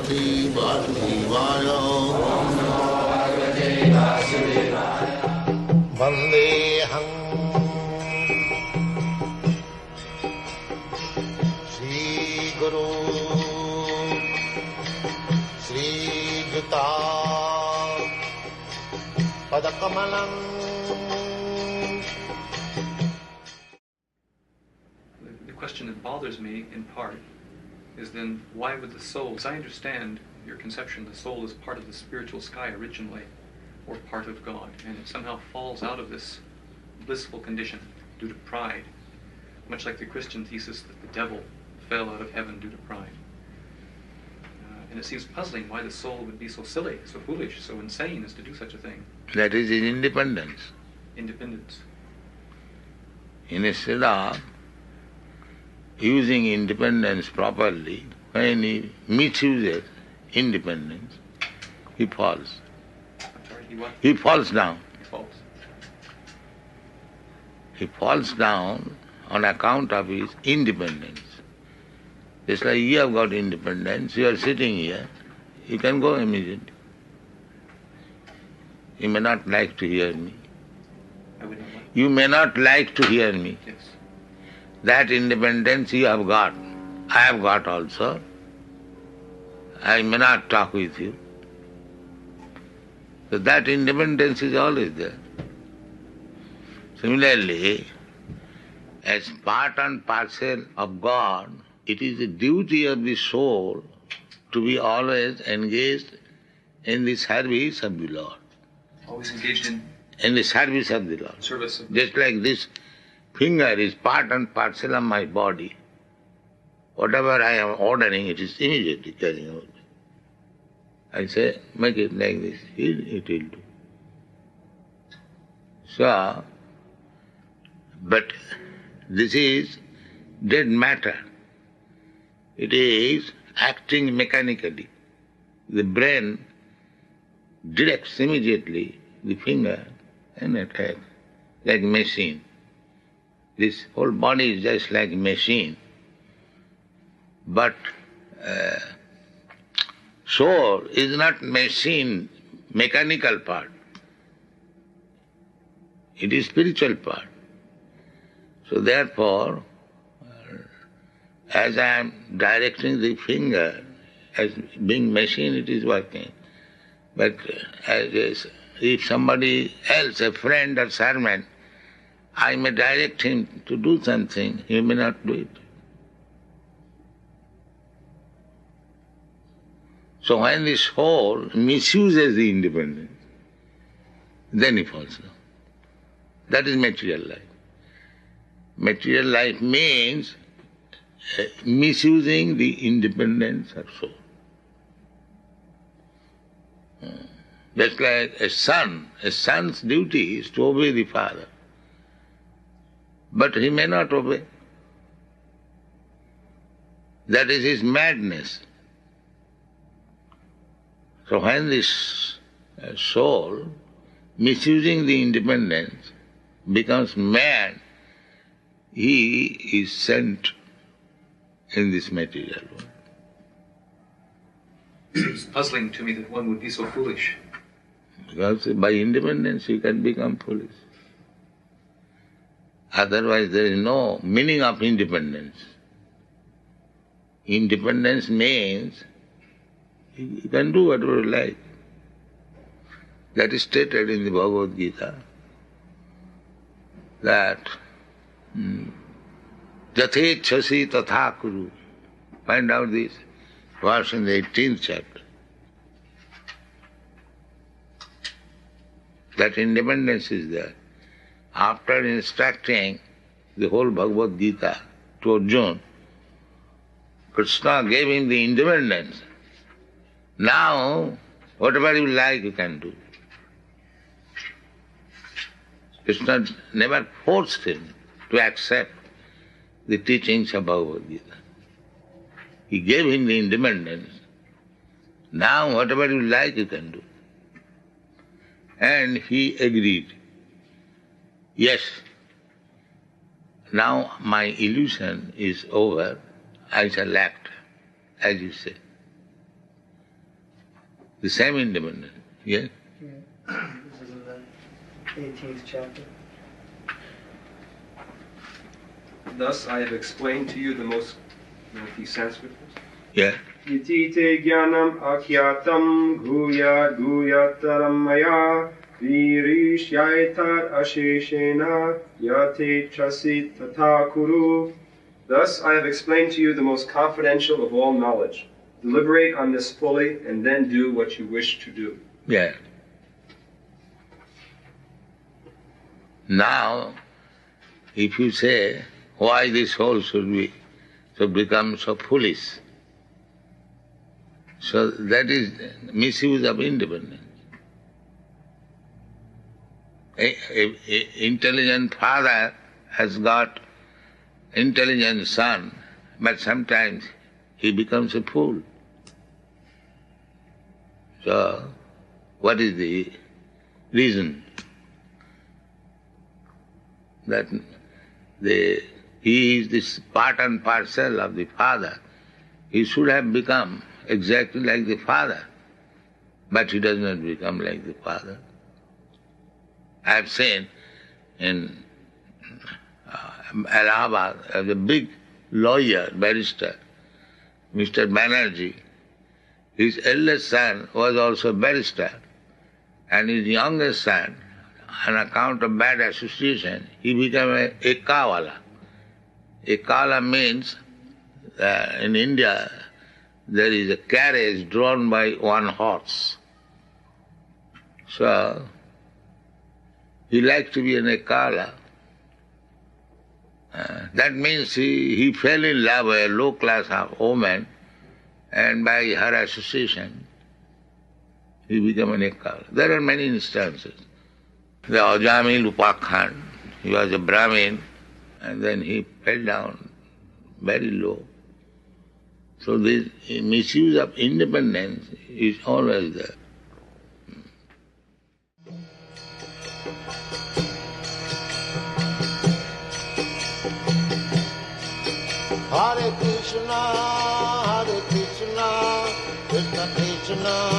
Bhagavate Vasudevaya. Vandeham Shri Guru Shri Juta Padakamalam. The question that bothers me, in part, is then why would the soul, as I understand your conception, the soul is part of the spiritual sky originally, or part of God, and it somehow falls out of this blissful condition due to pride, much like the Christian thesis that the devil fell out of heaven due to pride. And it seems puzzling why the soul would be so silly, so foolish, so insane as to do such a thing. That is in independence. Independence. Instead of using independence properly, when he misuses independence, he falls. He falls down. He falls. He falls down on account of his independence. Just like you have got independence, you are sitting here, you can go immediately. You may not like to hear me. I would not like. You may not like to hear me. Yes. That independence you have got. I have got also. I may not talk with you. So that independence is always there. Similarly, as part and parcel of God, it is the duty of the soul to be always engaged in the service of the Lord. Always engaged in the service of the Lord. service of Just like this finger is part and parcel of my body. Whatever I am ordering, it is immediately carrying out. I say, make it like this, it will do. So, but this is dead matter. It is acting mechanically. The brain directs immediately the finger and attacks, like a machine. This whole body is just like a machine. But soul is not machine, mechanical part. It is spiritual part. So therefore, as I am directing the finger, as being machine it is working. But if somebody else, a friend or servant, I may direct him to do something, he may not do it. So when the soul misuses the independence, then he falls down. That is material life. Material life means misusing the independence of soul. Just like a son's duty is to obey the father. But he may not obey. That is his madness. So when this soul, misusing the independence, becomes mad, he is sent in this material world. It's puzzling to me that one would be so foolish. Because by independence you can become foolish. Otherwise there is no meaning of independence. Independence means you can do whatever you like. That is stated in the Bhagavad Gita, that Jathechasi tatha kuru. Find out this verse in the 18th chapter. That independence is there. After instructing the whole Bhagavad Gita to Arjuna, Krishna gave him the independence. Now, whatever you like you can do. Krishna never forced him to accept the teachings of Bhagavad Gita. He gave him the independence. Now whatever you like you can do. And he agreed. Yes, now my illusion is over, I shall act, as you say. the same independence. Yeah? Yeah. This is in the 18th chapter. Thus I have explained to you the most... the Sanskrit? Yeah. Iti te jnanam akyatam guyat guyataram maya virishyaitar asheshena yate chasit tata kuru. Thus I have explained to you the most confidential of all knowledge. Deliberate on this fully and then do what you wish to do. Yeah. Now, if you say, why this soul should become so foolish, so that is misuse of independence. A intelligent father has got intelligent son, but sometimes he becomes a fool. So, what is the reason? That he is this part and parcel of the father. He should have become exactly like the father, but he does not become like the father. I have seen in Allahabad, a big lawyer, barrister, Mr. Banerjee, his eldest son was also a barrister, and his youngest son, on account of bad association, he became a kawala. A kawala means, in India, there is a carriage drawn by one horse. So, he liked to be an ekala. That means he fell in love with a low-class woman, and by her association, he became an ekala. There are many instances. The Ajamil Upakhan, he was a Brahmin, and then he fell down very low. So this misuse of independence is always there. Hare Krishna, Krishna Krishna.